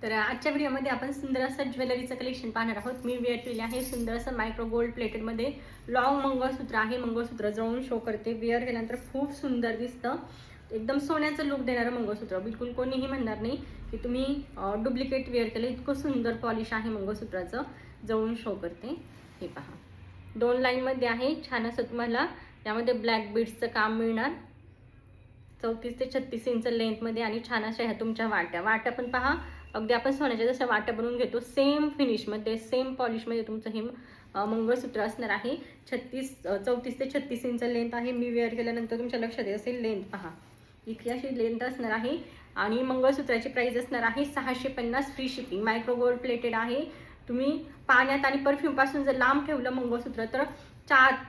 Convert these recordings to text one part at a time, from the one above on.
तर आजच्या व्हिडिओमध्ये आपण सुंदर असं ज्वेलरीचं कलेक्शन पाहणार आहोत। मी वेअर केले आहे सुंदर असं मायक्रो गोल्ड प्लेटेडमध्ये लॉंग मंगळसूत्र आहे। मंगळसूत्र जवळून शो करते, वेअर केल्यानंतर खूप सुंदर दिसतं। एकदम सोन्याचं लुक देणारं मंगळसूत्र, बिलकुल कोणीही म्हणणार नाही की तुम्ही डुप्लिकेट वेअर केलं। इतकं सुंदर पॉलिश आहे मंगळसूत्राचं, जवळून शो करते। हे पहा, 2 लाईनमध्ये आहे। छान असं तुम्हाला यामध्ये ब्लॅक बीड्सचं काम मिळणार। 34 ते 36 इंच लेंथमध्ये आणि छान अशा ह्या तुमच्या वाट्या पण पहा, अगदी आपण सोन्याच्या जशा वाट्या बनवून घेतो सेम फिनिशमध्ये, सेम पॉलिशमध्ये तुमचं हे मंगळसूत्र असणार आहे। 34 ते 36 इंच लेंथ आहे। मी वेअर केल्यानंतर तुमच्या लक्षात येत असेल, लेंथ पहा इतकी अशी लेंथ असणार आहे। आणि मंगळसूत्राची प्राइस असणार आहे 650 free shipping. Micro gold plated आहे। तुम्ही पाण्यात आणि परफ्यूम पासून जर लांब ठेवलं मंगळसूत्र तर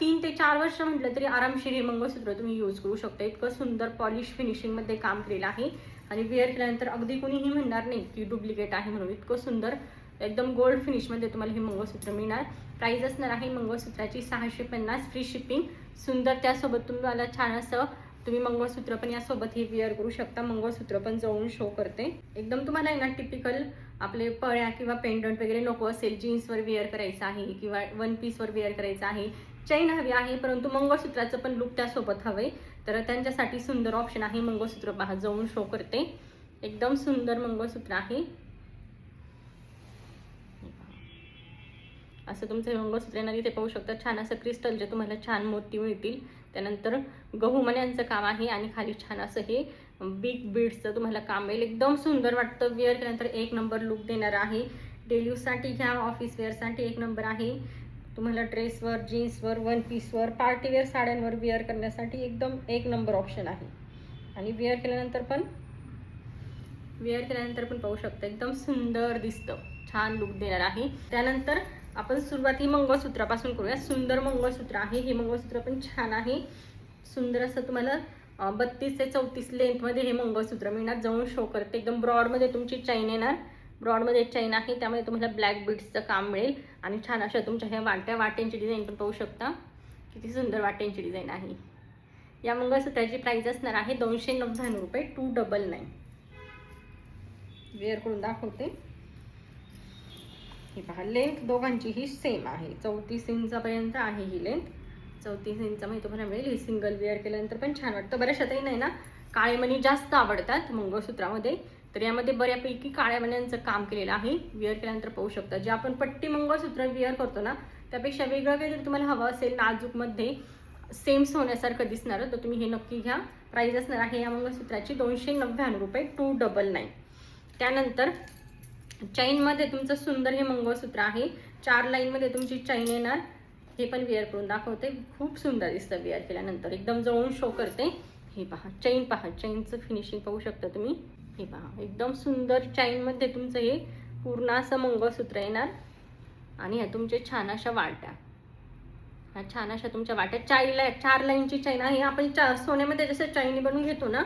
3 ते 4 वर्ष म्हटलं तरी आरामशीर हे मंगळसूत्र तुम्ही यूज करू शकता। इतकं सुंदर पॉलिश फिनिशिंगमध्ये काम केलेलं आहे आणि वेअर केल्यानंतर अगदी कोणीही म्हणणार नाही की डुप्लिकेट आहे म्हणून। इतकं सुंदर एकदम गोल्ड फिनिशमध्ये तुम्हाला हे मंगळसूत्र मिळणार। प्राइस असणार आहे मंगळसूत्राची 650 फ्री शिपिंग। सुंदर त्यासोबत तुम्हाला छान असं तुम्ही मंगळसूत्र पण यासोबत हे वेअर करू शकता। मंगळसूत्र पण जवळून शो करते। एकदम तुम्हाला ना टिपिकल आपले पळ्या किंवा पेंडंट वगैरे नको असेल, जीन्सवर वेअर करायचं आहे किंवा वन पीसवर वेअर करायचं आहे, चैन हवी आहे परंतु मंगळसूत्राचं पण लुक त्यासोबत हवंय, तर त्यांच्यासाठी सुंदर ऑप्शन आहे। मंगळसूत्र पहा, जवळून शो करते। एकदम सुंदर मंगळसूत्र आहे। असं तुमचं मंगळसूत्र येणार, इथे पाहू शकता छान असं क्रिस्टलचे तुम्हाला छान मोती मिळतील। त्यानंतर गहू मण्यांचं काम आहे आणि खाली छान असं हे बिग बीड्सचं तुम्हाला काम मिळेल। एकदम सुंदर वाटतं, वेअर केल्यानंतर एक नंबर लुक देणार आहे। डेली यूजसाठी घ्या, ऑफिस वेअरसाठी एक नंबर आहे। तुम्हाला ड्रेसवर, जीन्सवर, वन पीसवर, पार्टीवेअर साड्यांवर वेअर करण्यासाठी एकदम एक नंबर ऑप्शन आहे। आणि वेअर केल्यानंतर पण पाहू शकता एकदम सुंदर दिसतं, छान लुक देणार आहे। त्यानंतर आपण सुरुवात ही मंगळसूत्रापासून करूया। सुंदर मंगळसूत्र आहे, हे मंगळसूत्र पण छान आहे। सुंदर असं तुम्हाला 32 ते 34 लेंथमध्ये हे मंगळसूत्र मिळणार। जवळून शो करते, एकदम ब्रॉडमध्ये तुमची चैन येणार। ब्रॉडमध्ये चैन आहे, त्यामुळे तुम्हाला ब्लॅक बीड्सचं काम मिळेल आणि छान अशा तुमच्या ह्या वाट्यांची डिझाईन पण पाहू शकता, किती सुंदर वाट्यांची डिझाईन आहे। या मंगळसूत्राची प्राइस असणार आहे 299 रुपये, 299। वेअर करून दाखवते। हे पहा, लेंथ दोघांची ही सेम आहे, 34 इंचापर्यंत आहे ही लेंथ। 34 इंचामध्ये तुम्हाला मिळेल। ही सिंगल वेअर केल्यानंतर पण छान वाटतं। बऱ्याचशा ताई नाही ना काळे मणी जास्त आवडतात मंगळसूत्रामध्ये, तर यामध्ये बऱ्यापैकी काळ्या मण्यांचं काम केलेलं आहे। वेअर केल्यानंतर पाहू शकता, जे आपण पट्टी मंगळसूत्र वेअर करतो ना त्यापेक्षा वेगळं काही जर तुम्हाला हवं असेल नाजूकमध्ये सेम सोन्यासारखं दिसणार, तर तुम्ही हे नक्की घ्या। प्राइस असणार आहे या मंगळसूत्राची 299 रुपये, 299। त्यानंतर चैनमध्ये तुमचं सुंदर हे मंगळसूत्र आहे। 4 लाईनमध्ये तुमची चैन येणार। हे पण वेअर करून दाखवते, खूप सुंदर दिसतं वेअर केल्यानंतर, एकदम जवळून शो करते। हे पहा चैन, पहा चैनचं फिनिशिंग पाहू शकता तुम्ही। हे पहा, एकदम सुंदर चैनमध्ये तुमचं हे पूर्ण असं मंगळसूत्र येणार आणि ह्या तुमचे छान अशा वाट्या, ह्या छान अशा तुमच्या वाट्या। 4 लाईनची चैन आहे। आपण सोन्यामध्ये जसं चैनी बनवून घेतो ना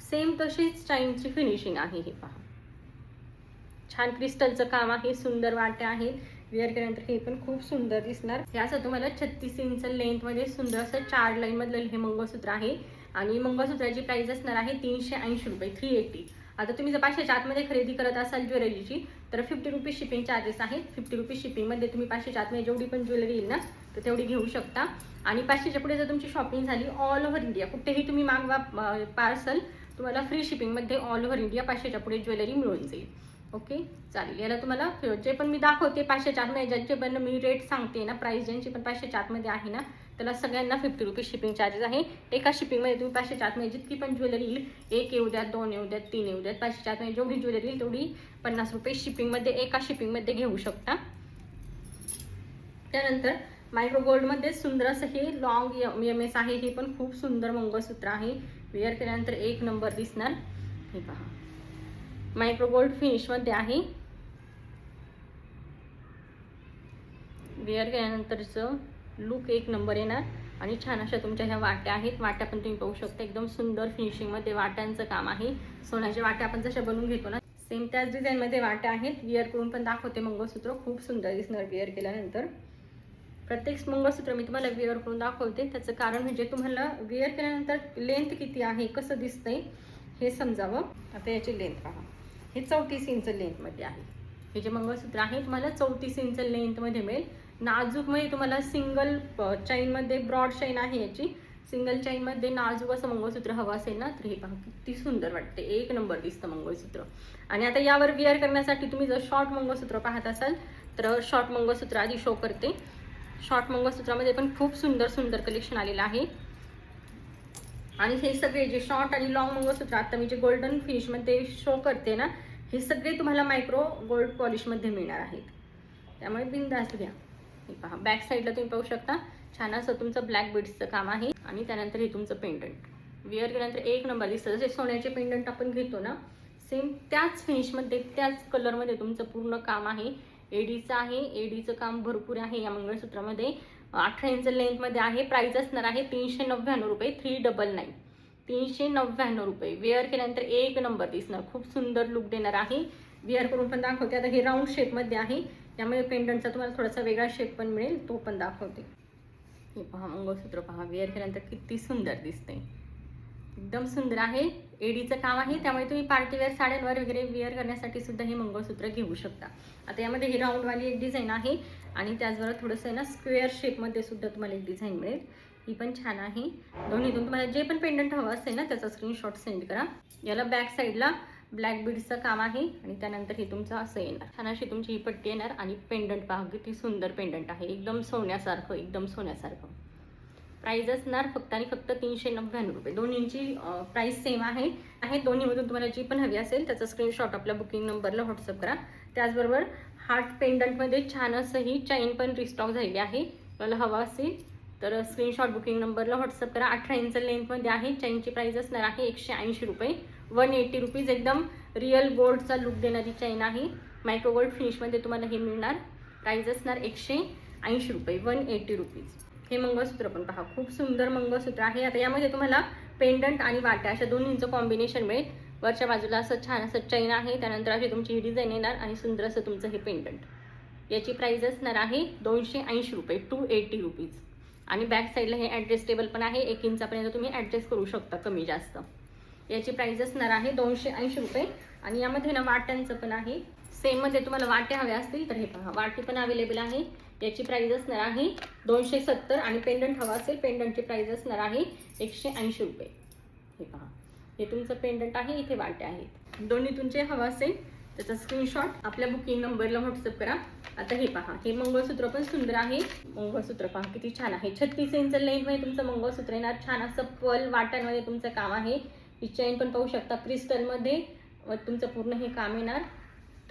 सेम तशीच चैनची फिनिशिंग आहे। हे पहा, छान क्रिस्टलचं काम आहे, सुंदर वाट्या आहेत। वेअर केल्यानंतर हे पण खूप सुंदर दिसणार। हे असं तुम्हाला 36 इंच लेंथमध्ये सुंदर असं 4 लाईनमधलं हे मंगळसूत्र आहे आणि मंगळसूत्राची प्राइस असणार आहे 380 रुपये, 380। आता तुम्ही जर 500च्या आतमध्ये खरेदी करत असाल ज्वेलरीची तर 50 रुपीज शिपिंग चार्जेस आहेत। 50 रुपीज शिपिंगमध्ये तुम्ही 500च्या आतमध्ये जेवढी पण ज्वेलरी येईल ना तर तेवढी घेऊ शकता। आणि 500च्या पुढे जर तुमची शॉपिंग झाली ऑल ओव्हर इंडिया, कुठेही तुम्ही मागवा पार्सल, तुम्हाला फ्री शिपिंगमध्ये ऑल ओव्हर इंडिया 500च्या पुढे ज्वेलरी मिळून जाईल। ओके, चालेल। याला तुम्हाला जे पण मी दाखवते 500च्या आतमध्ये, ज्यांचे पण मी रेट सांगते ना, प्राइस ज्यांची पण 500च्या आतमध्ये आहे ना त्याला सगळ्यांना 50 रुपीज शिपिंग चार्जेस आहे। एका शिपिंगमध्ये तुम्ही 500च्या आतमध्ये जितकी पण ज्वेलरी येईल, 1 येऊ द्यात, 2 येऊ द्यात, 3 येऊ द्यात, 500च्या आतमध्ये जेवढी ज्वेलरी येईल तेवढी 50 रुपये शिपिंगमध्ये, एका शिपिंगमध्ये घेऊ शकता। त्यानंतर मायक्रो गोल्डमध्ये सुंदर असं हे लॉंग MS आहे। हे पण खूप सुंदर मंगळसूत्र आहे। वेअर केल्यानंतर एक नंबर दिसणार। हे पहा, मायक्रो गोल्ड फिनिशमध्ये आहे। वेअर केल्यानंतरचं लुक एक नंबर येणार आणि छान अशा तुमच्या ह्या वाट्या आहेत। वाट्या पण तुम्ही पाहू शकता, एकदम सुंदर फिनिशिंगमध्ये वाट्यांचं काम आहे। सोन्याच्या वाट्या आपण जशा बनवून घेतो ना सेम त्याच डिझाईनमध्ये वाट्या आहेत। वेअर करून पण दाखवते मंगळसूत्र, खूप सुंदर दिसणार वेअर केल्यानंतर। प्रत्येक मंगळसूत्र मी तुम्हाला वेअर करून दाखवते, त्याचं कारण म्हणजे तुम्हाला वेअर केल्यानंतर लेंथ किती आहे, कसं दिसतंय हे समजावं। आता याची लेंथ पहा, हे 34 इंच लेंथमध्ये आहे. हे जे मंगळसूत्र आहे तुम्हाला 34 इंच लेंथमध्ये मिळेल. नाजूकमध्ये तुम्हाला सिंगल चैनमध्ये ब्रॉड चैन आहे याची. सिंगल चैनमध्ये नाजूक असं मंगळसूत्र हवं असेल ना तर हे पहा किती सुंदर वाटते, एक नंबर दिसतं मंगळसूत्र. आणि आता यावर विअर करण्यासाठी तुम्ही जर शॉर्ट मंगळसूत्र पाहत असाल तर शॉर्ट मंगळसूत्र आधी शो करते. शॉर्ट मंगळसूत्रामध्ये पण खूप सुंदर सुंदर कलेक्शन आलेलं आहे. आणि हे सगळे जे शॉर्ट आणि लॉंग मंगळसूत्र आता मी जे गोल्डन फिनिशमध्ये शो करते ना, हे सगळे तुम्हाला मायक्रो गोल्ड पॉलिशमध्ये मिळणार आहेत. त्यामुळे बिनधास्त घ्या. हे पहा बॅक साईडला तुम्ही पाहू शकता छान असं तुमचं ब्लॅक बीड्सचं काम आहे. आणि त्यानंतर हे तुमचं पेंडंट विअर केल्यानंतर एक नंबर दिसतं. जसे सोन्याचे पेंडंट आपण घेतो ना सेम त्याच फिनिशमध्ये त्याच कलरमध्ये तुमचं पूर्ण काम आहे. एडीचं आहे, एडीचं काम भरपूर आहे या मंगळसूत्रामध्ये. 18 इंच लेंथमध्ये आहे. प्राइस असणार आहे 399 रुपये, 399 399 रुपये. वेअर केल्यानंतर एक नंबर दिसणार, खूप सुंदर लुक देणार आहे. वेअर करून पण दाखवते. आता हे राऊंड शेपमध्ये आहे त्यामुळे पेंडंटचा तुम्हाला थोडासा वेगळा शेप पण मिळेल, तो पण दाखवते. हे पहा मंगळसूत्र पहा, वेअर केल्यानंतर किती सुंदर दिसते, एकदम सुंदर आहे. एडीचं काम आहे त्यामुळे तुम्ही पार्टीवेअर साड्यांवर वगैरे वेअर करण्यासाठी सुद्धा हे मंगळसूत्र घेऊ शकता. आता यामध्ये ही राऊंडवाली एक डिझाईन आहे आणि त्याचबरोबर थोडंसं ना स्क्वेअर शेपमध्ये सुद्धा तुम्हाला एक डिझाईन मिळेल. ही पण छान आहे. दोन्हीतून तुम्हाला जे पण पेंडंट हवं असेल ना त्याचा स्क्रीनशॉट सेंड करा. याला बॅक साईडला ब्लॅक बीड्सचं काम आहे आणि त्यानंतर हे तुमचं असं येणार, छान अशी तुमची ही पट्टी येणार. आणि पेंडंट पहा किती सुंदर पेंडंट आहे, एकदम सोन्यासारखं, एकदम सोन्यासारखं. प्राइस असणार फक्त आणि फक्त 399 रुपये. दोन्हींची प्राइस सेम आहे. दोन्हीमधून तुम्हाला जी पण हवी असेल त्याचा स्क्रीनशॉट आपल्या बुकिंग नंबरला व्हॉट्सअप करा. त्याचबरोबर हार्ट पेंडंटमध्ये छान असं ही चैन पण रिस्टॉक झालेली आहे. मला हवा असेल तर स्क्रीनशॉट बुकिंग नंबरला व्हॉट्सअप करा. 18 इंच लेंथमध्ये आहे. चैनची प्राइस असणार आहे 180 रुपये, 180 रुपीज. एकदम रिअल गोल्डचा लुक देणारी चैन आहे. मायक्रो गोल्ड फिनिशमध्ये तुम्हाला हे मिळणार. प्राइस असणार 180 रुपये, 180 रुपीज. हे मंगळसूत्र पण पहा खूप सुंदर मंगळसूत्र आहे. आता यामध्ये तुम्हाला पेंडंट आणि वाट्या अशा दोन्हींचं कॉम्बिनेशन मिळेल. वरच्या बाजूला असं छान असं चैन आहे, त्यानंतर अशी तुमची ही डिझाईन येणार आणि सुंदर असं तुमचं हे पेंडंट. याची प्राइस असणार आहे 280 रुपये, 280 रुपीज. आणि बॅक साईडला हे ॲडजस्टेबल पण आहे, 1 इंचापर्यंत तुम्ही ॲडजस्ट करू शकता कमी जास्त. याची प्राइस असणार आहे 280 रुपये. आणि यामध्ये ना वाट्यांचं पण आहे. सेममध्ये तुम्हाला वाट्या हव्या असतील तर हे पहा वाटी पण अवेलेबल आहे. याची प्राइस असणार आहे 270. आणि पेंडंट हवा असेल पेंडंटची प्राइस असणार आहे 180 रुपये. हे पहा हे तुमचं पेंडंट आहे, इथे वाट्या आहेत. दोन्हीतून जे हवं असेल त्याचा स्क्रीनशॉट आपल्या बुकिंग नंबरला व्हॉट्सअप करा. आता हे पहा हे मंगळसूत्र पण सुंदर आहे. मंगळसूत्र पहा किती छान आहे. 36 इंच लेंथमध्ये तुमचं मंगळसूत्र येणार. छान असं पल वाट्यांमध्ये तुमचं काम आहे. ही चैन पण पाहू शकता क्रिस्टलमध्ये तुमचं पूर्ण हे काम येणार.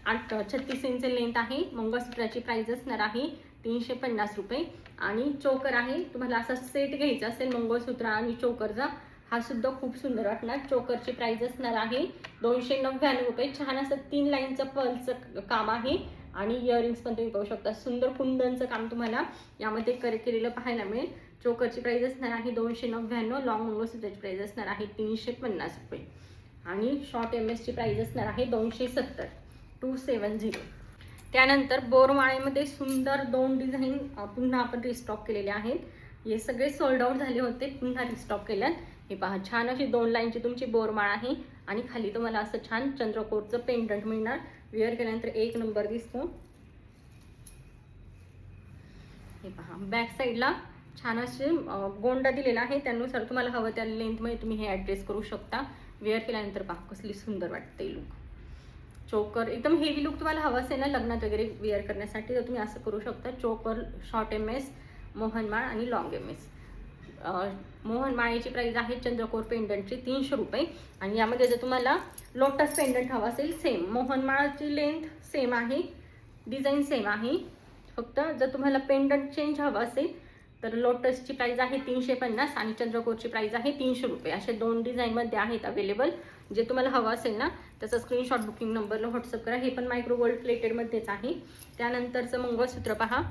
36 इंच लेंथ आहे. मंगळसूत्राची प्राइस असणार आहे 350 रुपये. आणि चोकर आहे, तुम्हाला असा सेट घ्यायचा असेल मंगळसूत्र आणि चोकरचा, हा सुद्धा खूप सुंदर वाटणार. चोकरची प्राइस असणार आहे 299 रुपये. छान असं 3 लाईनचं पर्लचं काम आहे. आणि इयरिंग्स पण तुम्ही पाहू शकता, सुंदर कुंदनचं काम तुम्हाला यामध्ये केलेलं पाहायला मिळेल. चोकरची प्राइस असणार आहे 299. लॉंग मंगळसूत्राची प्राइस असणार आहे 350 रुपये. आणि शॉर्ट MS ची प्राइस असणार आहे 270, 270. त्यानंतर बोरमाळेमध्ये सुंदर 2 डिझाईन पुन्हा आपण रिस्टॉक केलेले आहेत. हे सगळे सोल्ड आउट झाले होते, पुन्हा रिस्टॉक केल्यात. हे पहा छान अशी 2 लाईनची तुमची बोरमाळ आहे. आणि खाली तुम्हाला असं छान चंद्रकोरचं पेंडंट मिळणार. वेअर केल्यानंतर एक नंबर दिसतो. हे पहा बॅक साईडला छान असे गोंडा दिलेला आहे. त्यानुसार तुम्हाला हवं त्या लेंथमध्ये तुम्ही हे ॲडजस्ट करू शकता. वेअर केल्यानंतर पहा कसली सुंदर वाटते लुक. चोकर एकदम हेवी लुक तुम्हाला हवं असेल ना लग्नात वगैरे वेअर करण्यासाठी तर तुम्ही असं करू शकता. चोकर, शॉर्ट MS, मोहनमाळ आणि लॉंग MS. मोहनमाळेची प्राइस आहे चंद्रकोर पेंडंटची 300 रुपये. आणि यामध्ये जर तुम्हाला लोटस पेंडंट हवा असेल सेम, मोहनमाळाची लेंथ सेम आहे, डिझाईन सेम आहे. फक्त जर तुम्हाला पेंडंट चेंज हवं असेल तर लोटसची प्राइस आहे 350 आणि चंद्रकोरची प्राइस आहे 300 रुपये. असे 2 डिझाईनमध्ये आहेत अवेलेबल. जे तुम्हाला हवं असेल ना त्याचा स्क्रीनशॉट बुकिंग नंबरला व्हॉट्सअप करा. हे पण मायक्रो गोल्ड प्लेटेडमध्येच आहे. त्यानंतरचं मंगळसूत्र पहा.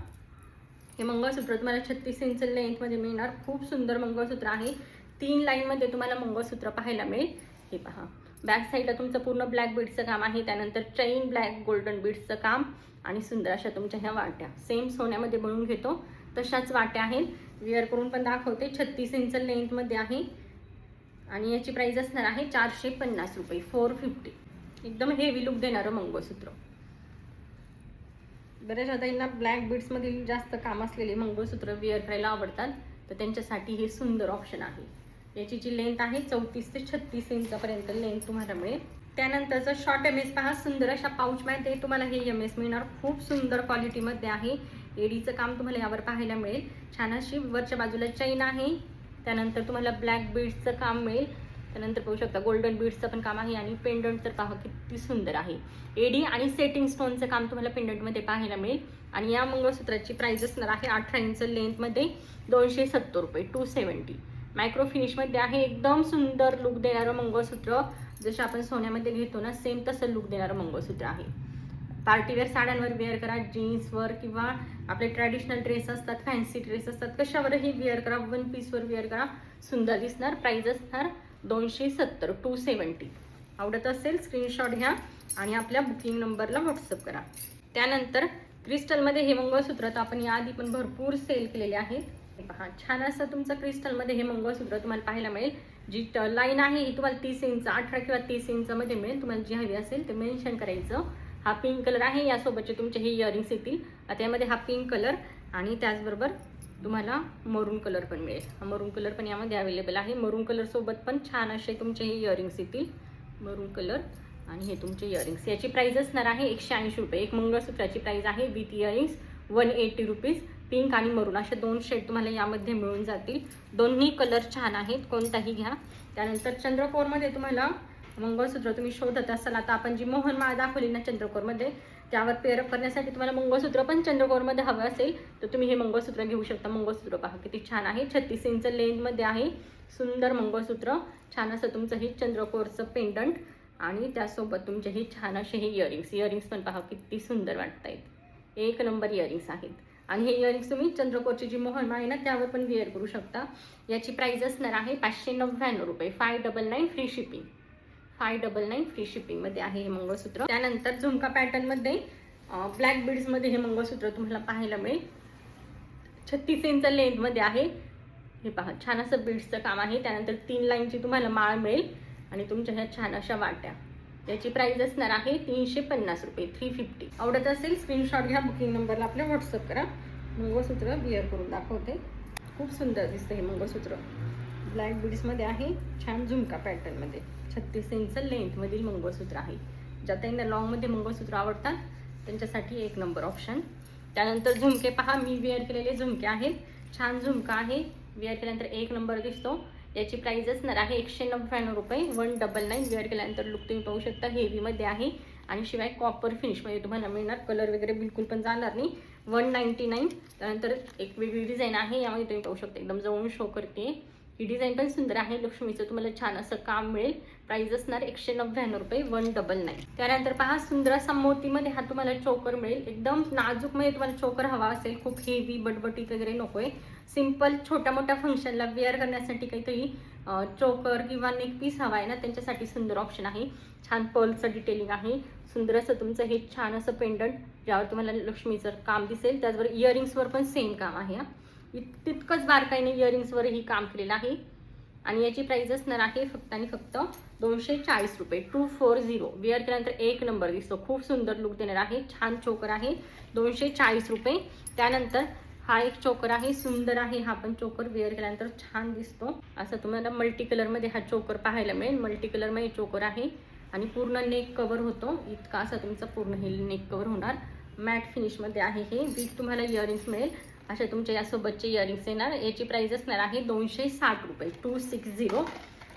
हे मंगळसूत्र तुम्हाला 36 इंच लेंथमध्ये मिळणार. खूप सुंदर मंगळसूत्र आहे. 3 लाईनमध्ये तुम्हाला मंगळसूत्र पाहायला मिळेल. हे पहा बॅक साईडला तुमचं पूर्ण ब्लॅक बीड्सचं काम आहे. त्यानंतर चैन ब्लॅक गोल्डन बीड्सचं काम आणि सुंदर अशा तुमच्या ह्या वाट्या सेम सोन्यामध्ये बनवून घेतो तशाच वाट्या आहेत. वेअर करून पण दाखवते. 36 इंच लेंथमध्ये आहे. आणि याची प्राइस असणार आहे 450 रुपये, 450. एकदम हेवी लुक देणारं मंगळसूत्र. बऱ्याच ताईंना ब्लॅक बीड्समधील जास्त काम असलेले मंगळसूत्र वेअर करायला आवडतात, तर त्यांच्यासाठी हे सुंदर ऑप्शन आहे. याची जी लेंथ आहे 34 ते 36 इंचापर्यंत लेंथ तुम्हाला मिळेल. त्यानंतरचं शॉर्ट एम एस पहा, सुंदर अशा पाऊचमध्ये तुम्हाला हे एम एस मिळणार. खूप सुंदर क्वालिटीमध्ये आहे. एडीचं काम तुम्हाला यावर पाहायला मिळेल. छान अशी वरच्या बाजूला चैन आहे. त्यानंतर तुम्हाला ब्लॅक बीड्सचं काम मिळेल. त्यानंतर पाहू शकता गोल्डन बीड्सचं पण काम आहे आणि पेंडंट तर पहा किती सुंदर आहे. एडी आणि सेटिंग स्टोनचं काम तुम्हाला पेंडंटमध्ये पाहायला मिळेल. आणि या मंगळसूत्राची प्राइस असणार आहे 18 इंच लेंथमध्ये 270 रुपये, 270. मायक्रो फिनिशमध्ये आहे. एकदम सुंदर लुक देणारं मंगळसूत्र, जसं आपण सोन्यामध्ये घेतो ना सेम तसं लुक देणारं मंगळसूत्र आहे. पार्टीवेअर साड्यांवर वेअर करा, जीन्सवर किंवा आपले ट्रॅडिशनल ड्रेस असतात, फॅन्सी ड्रेस असतात, कशावरही वेअर करा, वन पीसवर वेअर करा, सुंदर दिसणार. प्राइस असणार 270, 270. आवडत असेल स्क्रीनशॉट घ्या आणि आपल्या बुकिंग नंबरला व्हॉट्सअप करा. त्यानंतर क्रिस्टलमध्ये हे मंगळसूत्र तर आपण याआधी पण भरपूर सेल केलेले आहेत. पहा छान असं तुमचं क्रिस्टलमध्ये हे मंगळसूत्र तुम्हाला पाहायला मिळेल. जी लाईन आहे ही तुम्हाला 30 इंच, 18 किंवा 30 इंचमध्ये मिळेल. तुम्हाला जी हवी असेल ते मेन्शन करायचं. हा पिंक कलर आहे. यासोबतचे तुमचे हे इयरिंग्स येतील. आता यामध्ये हा पिंक कलर आणि त्याचबरोबर तुम्हाला मरून कलर पण मिळेल. हा मरून कलर पण यामध्ये अवेलेबल आहे. मरून कलर सोबत पण छान असे तुमचे हे इयरिंग्स येतील. मरून कलर आणि हे तुमचे इयरिंग्स. याची प्राइस असणार आहे 180 रुपये. एक मंगळसूत्राची प्राइस आहे विथ इयरिंग्स 180 रुपीज. पिंक आणि मरून असे 2 शेड तुम्हाला यामध्ये मिळून जातील. दोन्ही कलर छान आहेत, कोणताही घ्या. त्यानंतर चंद्रकोरमध्ये तुम्हाला मंगळसूत्र तुम्ही शोधत असाल, आता आपण जी मोहनमाळ दाखवली ना चंद्रकोरमध्ये, त्यावर पेअरअप करण्यासाठी तुम्हाला मंगळसूत्र पण चंद्रकोरमध्ये हवं असेल तर तुम्ही हे मंगळसूत्र घेऊ शकता. मंगळसूत्र पहा किती छान आहे. 36 इंच लेंथमध्ये आहे. सुंदर मंगळसूत्र. छान असं तुमचं हे चंद्रकोरचं पेंडंट आणि त्यासोबत तुमचे हे छान असे हे इयरिंग्स. इयरिंग्स पण पहा किती सुंदर वाटत आहेत. एक नंबर इयरिंग्स आहेत. आणि हे इयरिंग्स तुम्ही चंद्रकोरची जी मोहनमाळ आहे ना त्यावर पण वेअर करू शकता. याची प्राइस असणार आहे 599 रुपये, 599 फ्री शिपिंग. 599 फ्री शिपिंगमध्ये आहे हे मंगळसूत्र. त्यानंतर झुमका पॅटर्नमध्ये ब्लॅक बीड्समध्ये हे मंगळसूत्र तुम्हाला पाहायला मिळेल. 36 इंच लेंथमध्ये आहे. हे पहा छान असं बीड्सचं काम आहे. त्यानंतर 3 लाईनची तुम्हाला माळ मिळेल आणि तुमच्या ह्या छान अशा वाट्या. याची प्राइस असणार आहे 350 रुपये, 350. आवडत असेल स्क्रीनशॉट घ्या, बुकिंग नंबरला आपल्या व्हॉट्सअप करा. मंगळसूत्र वेअर करून दाखवते. खूप सुंदर दिसतं हे मंगळसूत्र. ब्लॅक बीड्समध्ये आहे. छान झुमका पॅटर्नमध्ये 36 इंच लेंथमधील मंगळसूत्र आहे. ज्या त्यांना लॉंगमध्ये मंगळसूत्र आवडतात त्यांच्यासाठी एक नंबर ऑप्शन. त्यानंतर झुमके पहा, मी वेअर केलेले झुमके आहेत. छान झुमका आहे. वेअर केल्यानंतर एक नंबर दिसतो. याची प्राइस असणार आहे 199 रुपये, 199. वेअर केल्यानंतर लुक तुम्ही पाहू शकता हेवीमध्ये आहे आणि शिवाय कॉपर फिनिशमध्ये तुम्हाला मिळणार. कलर वगैरे बिलकुल पण जाणार नाही. 199. त्यानंतर एक वेगळी डिझाईन आहे. यामध्ये तुम्ही पाहू शकता एकदम जवळून शो करते. ही डिझाईन पण सुंदर आहे. लक्ष्मीचं तुम्हाला छान असं काम मिळेल. प्राइस असणार 199 रुपये, 199. त्यानंतर पहा सुंदर असा मोतीमध्ये हा तुम्हाला चोकर मिळेल. एकदम नाजूकमध्ये तुम्हाला चोकर हवा असेल, खूप हेवी बटबटीत वगैरे नकोय. सिंपल छोट्या मोठ्या फंक्शनला वेअर करण्यासाठी काहीतरी चोकर किंवा नेक पीस हवा आहे ना त्यांच्यासाठी सुंदर ऑप्शन आहे. छान पर्लचं डिटेलिंग आहे. सुंदर असं तुमचं हे छान असं पेंडंट ज्यावर तुम्हाला लक्ष्मीचं काम दिसेल. त्याचबरोबर इयरिंग्सवर पण सेम काम आहे. तितकंच बारकाईने इयरिंग्सवरही काम केलेलं आहे. आणि याची प्राइस असणार आहे फक्त आणि फक्त 240 रुपये, 240. वेअर केल्यानंतर एक नंबर दिसतो. खूप सुंदर लुक देणार आहे. छान चोकर आहे. 240 रुपये. त्यानंतर हा एक चोकर आहे. सुंदर आहे. हा पण चोकर वेअर केल्यानंतर छान दिसतो. असं तुम्हाला मल्टी कलरमध्ये हा चोकर पाहायला मिळेल. मल्टी कलरमध्ये चोकर आहे आणि पूर्ण नेक कव्हर होतो. इतका असा तुमचा पूर्ण हे नेक कव्हर होणार. मॅट फिनिशमध्ये आहे हे. विथ तुम्हाला इयरिंग्स मिळेल. अशा तुमच्या यासोबतचे इयरिंग्स येणार. याची प्राइस असणार आहे 260 रुपये, 260.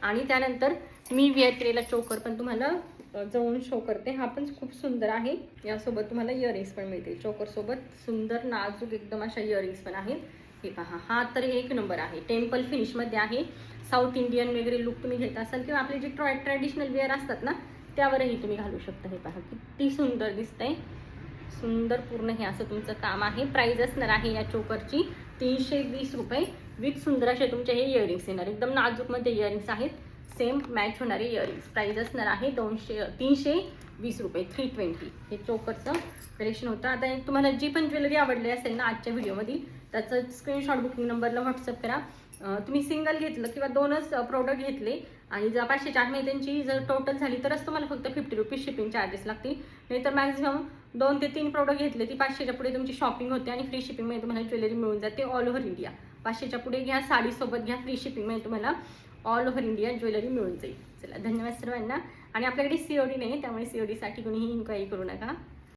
आणि त्यानंतर मी वेअर केलेला चोकर पण तुम्हाला जवळून शो करते. हा पण खूप सुंदर आहे. यासोबत तुम्हाला इयरिंग्स पण मिळतील. चोकरसोबत सुंदर नाजूक एकदम अशा इयरिंग्स पण आहेत. हे पहा, हा तर एक नंबर आहे. टेम्पल फिनिशमध्ये आहे. साऊथ इंडियन वगैरे लुक तुम्ही घेत असाल किंवा आपले जे ट्रॅडिशनल वेअर असतात ना त्यावरही तुम्ही घालू शकता. हे पहा किती सुंदर दिसतंय. सुंदर पूर्ण हे असं तुमचं काम आहे. प्राइस असणार आहे या चोकरची 320 रुपये. विथ सुंदर असे तुमचे हे इयरिंग्स येणार. एकदम नाजूकमध्ये इयरिंग्स आहेत. सेम मॅच होणारे इयरिंग्स. प्राइस असणार आहे 320 रुपये, 320. हे चोकरचं कलेक्शन होतं. आता तुम्हाला जी पण ज्वेलरी आवडली असेल ना आजच्या व्हिडिओमध्ये त्याचं स्क्रीनशॉट बुकिंग नंबरला व्हॉट्सअप करा. तुम्ही सिंगल घेतलं किंवा 2च प्रोडक्ट घेतले आणि जर 500च्या आत त्यांची जर टोटल झाली तरच तुम्हाला फक्त 50 रुपीज शिपिंग चार्जेस लागतील. नाहीतर मॅक्झिमम 2 ते 3 प्रोडक्ट घेतले ती 500च्या पुढे तुमची शॉपिंग होते आणि फ्री शिपिंगमध्ये तुम्हाला ज्वेलरी मिळून जाते ऑल ओव्हर इंडिया. 500च्या पुढे घ्या, साडीसोबत घ्या, फ्री शिपिंगमध्ये तुम्हाला ऑल ओव्हर इंडिया ज्वेलरी मिळून जाईल. चला, धन्यवाद सर्वांना. आणि आपल्याकडे COD नाही, त्यामुळे CODसाठी कोणीही इन्क्वायरी करू नका.